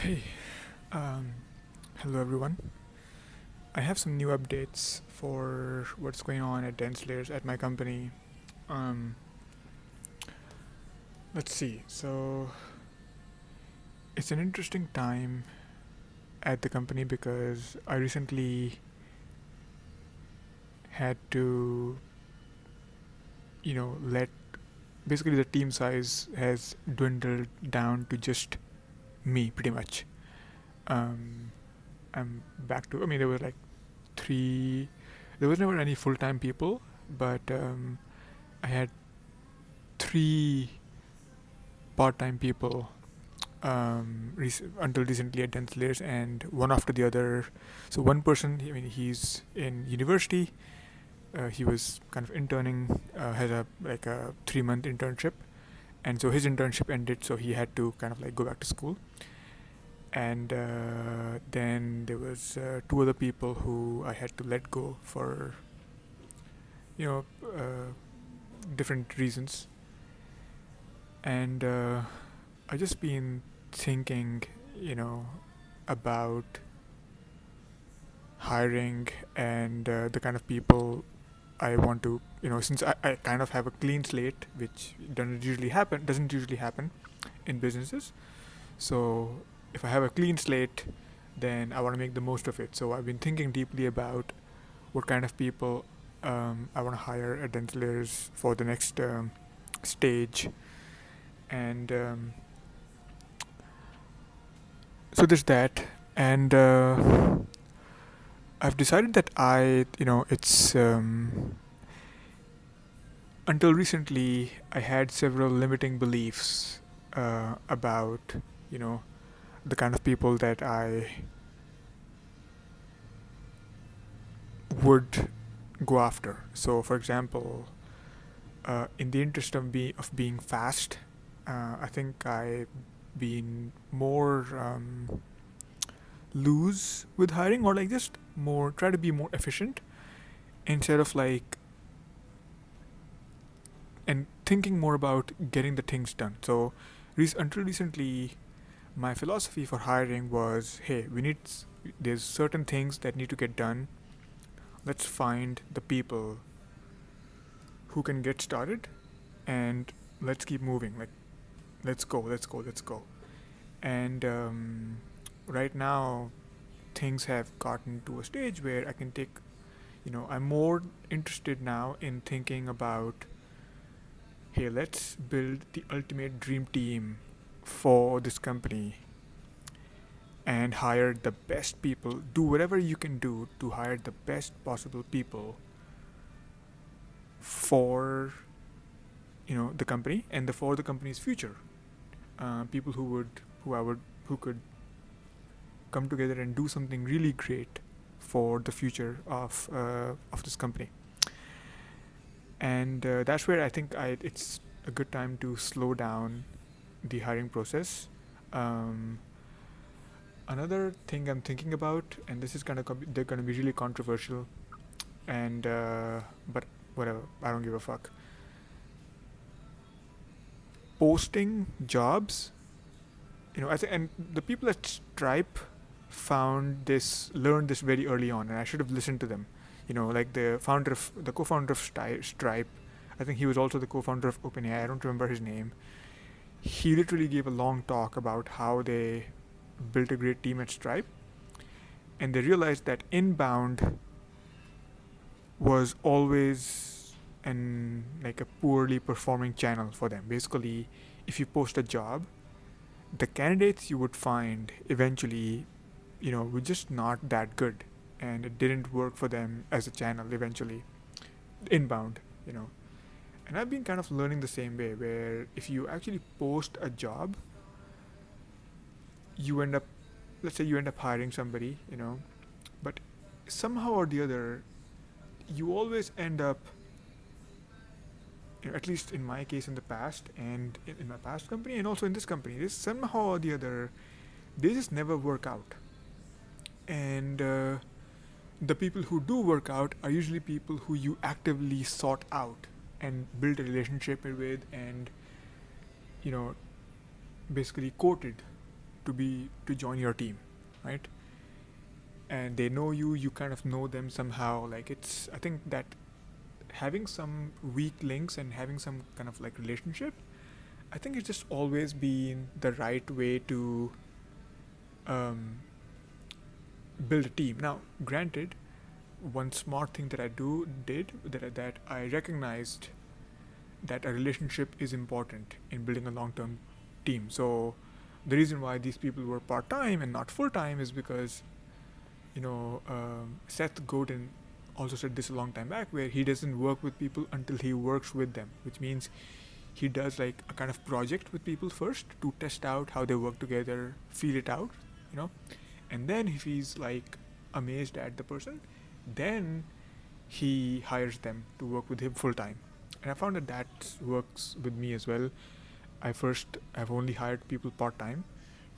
Hey, um, hello everyone. I have some new updates for what's going on at Dense Layers at my company. Um, let's see. So, it's an interesting time at the company because I recently had to, let basically the team size has dwindled down to just me pretty much. Um, I'm back to, there were like three, there was never any full time people, but I had three part-time people until recently at Denslers, and one after the other. So one person, he's in university. He was kind of interning, has a 3 month internship, and so his internship ended, so he had to kind of like go back to school. And then there was two other people who I had to let go for you know different reasons. And I just been thinking, about hiring and the kind of people I want to, since I kind of have a clean slate, which doesn't usually happen in businesses. So if I have a clean slate, then I want to make the most of it. So I've been thinking deeply about what kind of people I want to hire at Dentalers for the next stage. And so there's that. And I've decided that it's until recently I had several limiting beliefs about, you know, the kind of people that I would go after. So, for example, in the interest of being fast, I think I've been more loose with hiring, or like just more try to be more efficient instead of like and thinking more about getting the things done. So, until recently, my philosophy for hiring was, hey, there's certain things that need to get done. Let's find the people who can get started, and let's keep moving. Like, let's go. And right now, things have gotten to a stage where I can take, I'm more interested now in thinking about, hey, let's build the ultimate dream team for this company and hire the best people. Do whatever you can do to hire the best possible people for the company and for the company's future. People who could come together and do something really great for the future of this company. And that's where I think it's a good time to slow down the hiring process. Um, Another thing I'm thinking about, and this is they're gonna be really controversial, and but whatever, I don't give a fuck. Posting jobs, I think, and the people at Stripe learned this very early on, and I should have listened to them. Like the co-founder of Stripe. I think he was also the co-founder of OpenAI. I don't remember his name. He literally gave a long talk about how they built a great team at Stripe, and they realized that inbound was always a poorly performing channel for them. Basically, if you post a job, the candidates you would find eventually, were just not that good, and it didn't work for them as a channel eventually. Inbound, you know. And I've been kind of learning the same way, where if you actually post a job, you end up, let's say you end up hiring somebody, but somehow or the other, you always end up, at least in my case in the past, and in my past company, and also in this company, this somehow or the other, they just never work out. And the people who do work out are usually people who you actively sought out and build a relationship with, and you know basically courted. to join your team, right? And they know you, you kind of know them somehow. Like, it's, I think that having some weak links and having some kind of like relationship, I think it's just always been the right way to um, build a team. Now, granted, one smart thing that I did that I recognized that a relationship is important in building a long-term team. So the reason why these people were part-time and not full-time is because, Seth Godin also said this a long time back, where he doesn't work with people until he works with them, which means he does like a kind of project with people first to test out how they work together, feel it out, you know, and then if he's like amazed at the person, then he hires them to work with him full time. And I found that that works with me as well. I've only hired people part time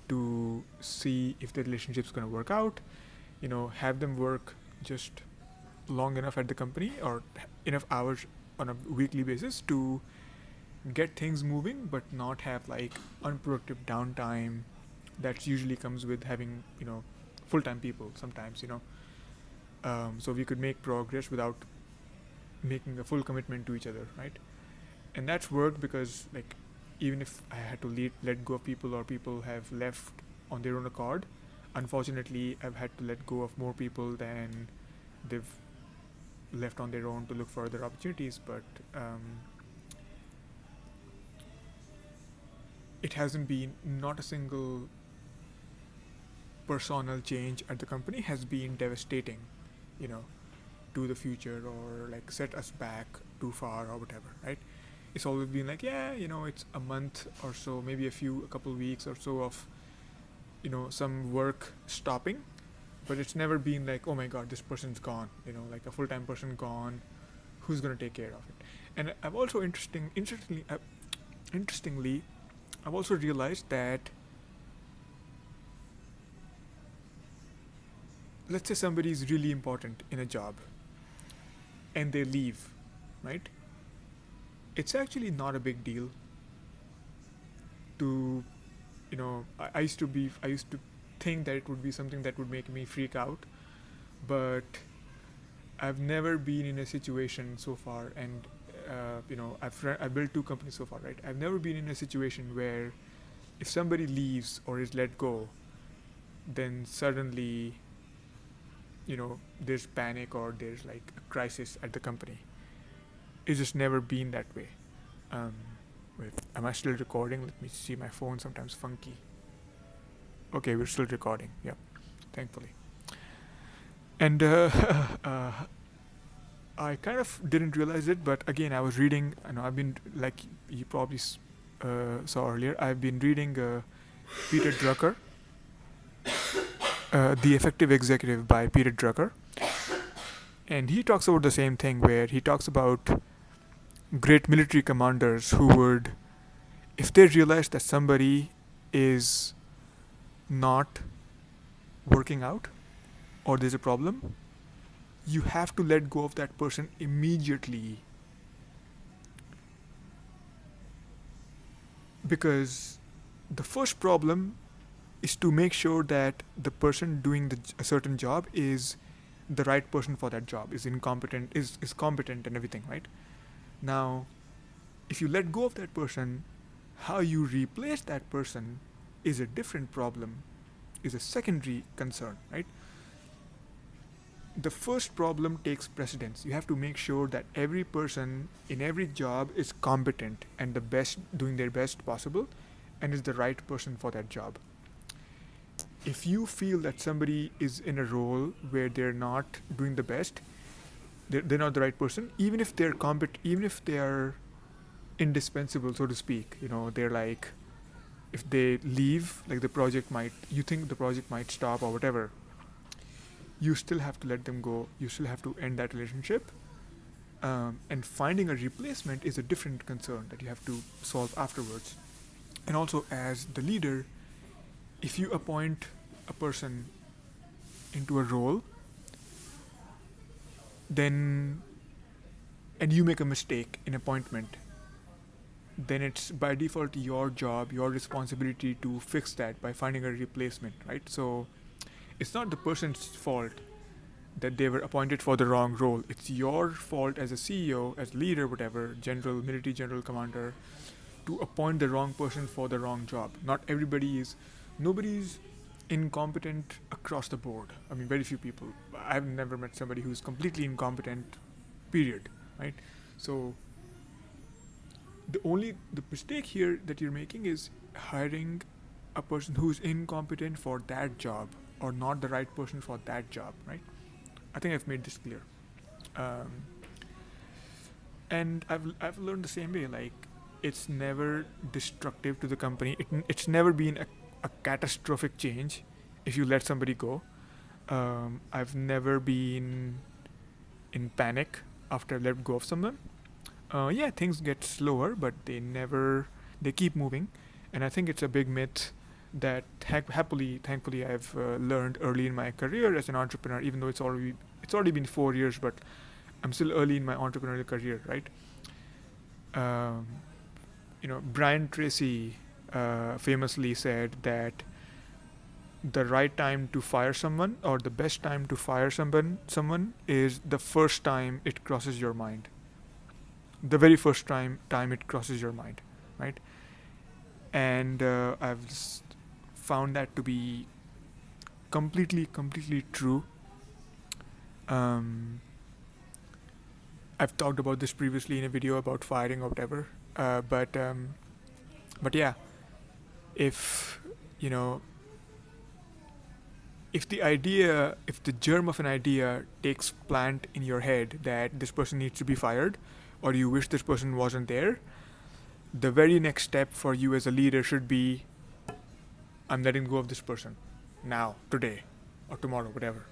to see if the relationship's going to work out, have them work just long enough at the company or enough hours on a weekly basis to get things moving, but not have like unproductive downtime that usually comes with having full-time people sometimes. So we could make progress without making a full commitment to each other, right? And that's worked because, like, even if I had to let go of people or people have left on their own accord, unfortunately I've had to let go of more people than they've left on their own to look for other opportunities. But it hasn't been, not a single personal change at the company has been devastating, you know, to the future or like set us back too far or whatever, right? It's always been like, yeah, it's a month or so, maybe a couple weeks or so of, some work stopping, but it's never been like, oh my god, this person's gone, like a full-time person gone, who's going to take care of it? And I've also interestingly, I've also realized that, let's say somebody is really important in a job and they leave, right? It's actually not a big deal to, I used to think that it would be something that would make me freak out, but I've never been in a situation so far, and I've built two companies so far, right? I've never been in a situation where if somebody leaves or is let go, then suddenly, there's panic or there's like a crisis at the company. It's just never been that way. Um, Wait, am I still recording? Let me see. My phone sometimes funky. Okay, we're still recording. Yeah, thankfully. And I kind of didn't realize it, but again, I was reading. I've been, like you probably saw earlier, I've been reading Peter Drucker, The Effective Executive by Peter Drucker, and he talks about the same thing, where he talks about great military commanders who would, if they realize that somebody is not working out or there's a problem, you have to let go of that person immediately, because the first problem is to make sure that the person doing a certain job is the right person for that job, is competent and everything, right? Now, if you let go of that person, how you replace that person is a different problem, is a secondary concern, right? The first problem takes precedence. You have to make sure that every person in every job is competent and the best, doing their best possible, and is the right person for that job. If you feel that somebody is in a role where they're not doing the best, they're not the right person, even if they're even if they are indispensable, so to speak, they're like, if they leave, like you think the project might stop or whatever, you still have to let them go, you still have to end that relationship, and finding a replacement is a different concern that you have to solve afterwards. And also, as the leader, if you appoint a person into a role, then, and you make a mistake in appointment, then it's by default your job, your responsibility to fix that by finding a replacement, right? So it's not the person's fault that they were appointed for the wrong role. It's your fault as a CEO, as leader, whatever, general, military general, commander, to appoint the wrong person for the wrong job. Nobody's incompetent across the board. I mean, very few people. I've never met somebody who's completely incompetent, period, right? So the mistake here that you're making is hiring a person who's incompetent for that job or not the right person for that job, right? I think I've made this clear. Um, and I've learned the same way. Like, it's never destructive to the company. It's never been a catastrophic change if you let somebody go. I've never been in panic after I let go of someone. Yeah, things get slower, but they keep moving, and I think it's a big myth that thankfully, I've learned early in my career as an entrepreneur. Even though it's already been 4 years, but I'm still early in my entrepreneurial career, right? Um, Brian Tracy famously said that the right time to fire someone or the best time to fire someone is the first time it crosses your mind. The very first time it crosses your mind, right? And I've just found that to be completely true. Um, I've talked about this previously in a video about firing or whatever. But yeah, if you know, if the germ of an idea takes plant in your head that this person needs to be fired, or you wish this person wasn't there, the very next step for you as a leader should be, I'm letting go of this person now, today, or tomorrow, whatever.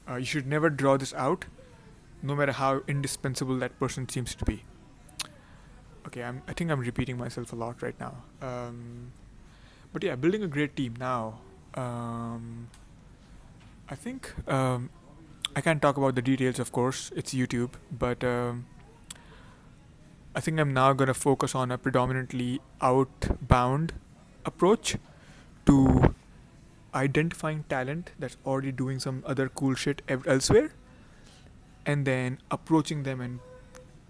You should never draw this out, no matter how indispensable that person seems to be. Okay, I think I'm repeating myself a lot right now. But yeah, building a great team now. I think I can't talk about the details, of course. It's YouTube, but I think I'm now gonna focus on a predominantly outbound approach to identifying talent that's already doing some other cool shit elsewhere, and then approaching them and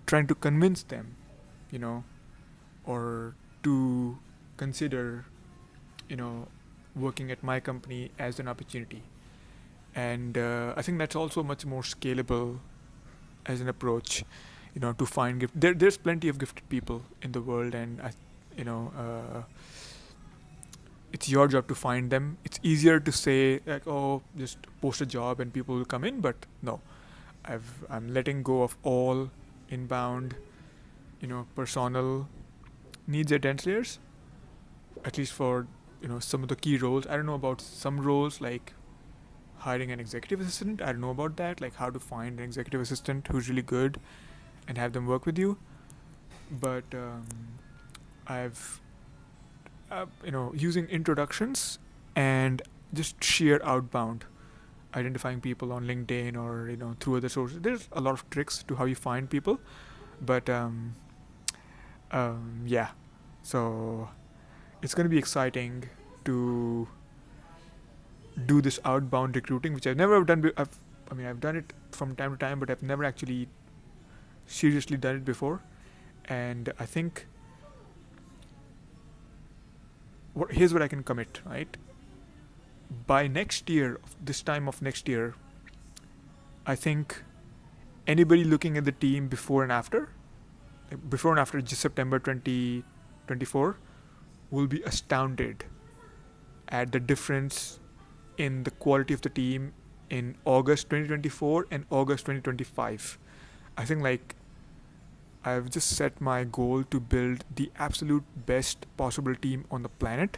trying to convince them, you know, or to consider, you know, working at my company as an opportunity. And I think that's also much more scalable as an approach, to find there's plenty of gifted people in the world, and you know it's your job to find them. It's easier to say, like, oh, just post a job and people will come in, but no, I'm letting go of all inbound, personal needs at Denslayers, at least for some of the key roles. I don't know about some roles like hiring an executive assistant. I don't know about that, like how to find an executive assistant who's really good and have them work with you. But I've using introductions and just sheer outbound, identifying people on LinkedIn or through other sources. There's a lot of tricks to how you find people, but yeah. So it's going to be exciting to do this outbound recruiting, which I've never done. I've done it from time to time, but I've never actually seriously done it before. And I think here's what I can commit, right? By next year, this time of next year, I think anybody looking at the team before and after just September 2024 will be astounded at the difference in the quality of the team in August 2024 and August 2025. I think, like, I've just set my goal to build the absolute best possible team on the planet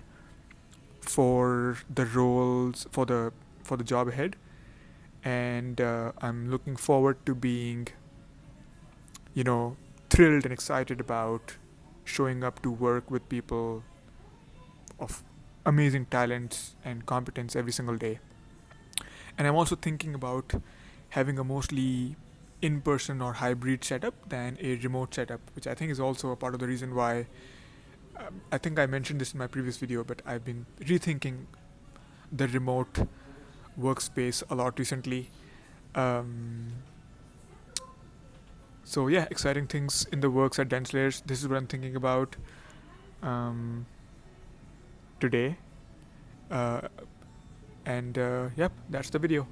for the roles, for the job ahead, and I'm looking forward to being, thrilled and excited about showing up to work with people of amazing talents and competence every single day. And I'm also thinking about having a mostly in-person or hybrid setup than a remote setup, which I think is also a part of the reason why I think I mentioned this in my previous video, but I've been rethinking the remote workspace a lot recently. Um, so yeah, exciting things in the works at Dense Layers. This is what I'm thinking about um, today. Uh, and yep, that's the video.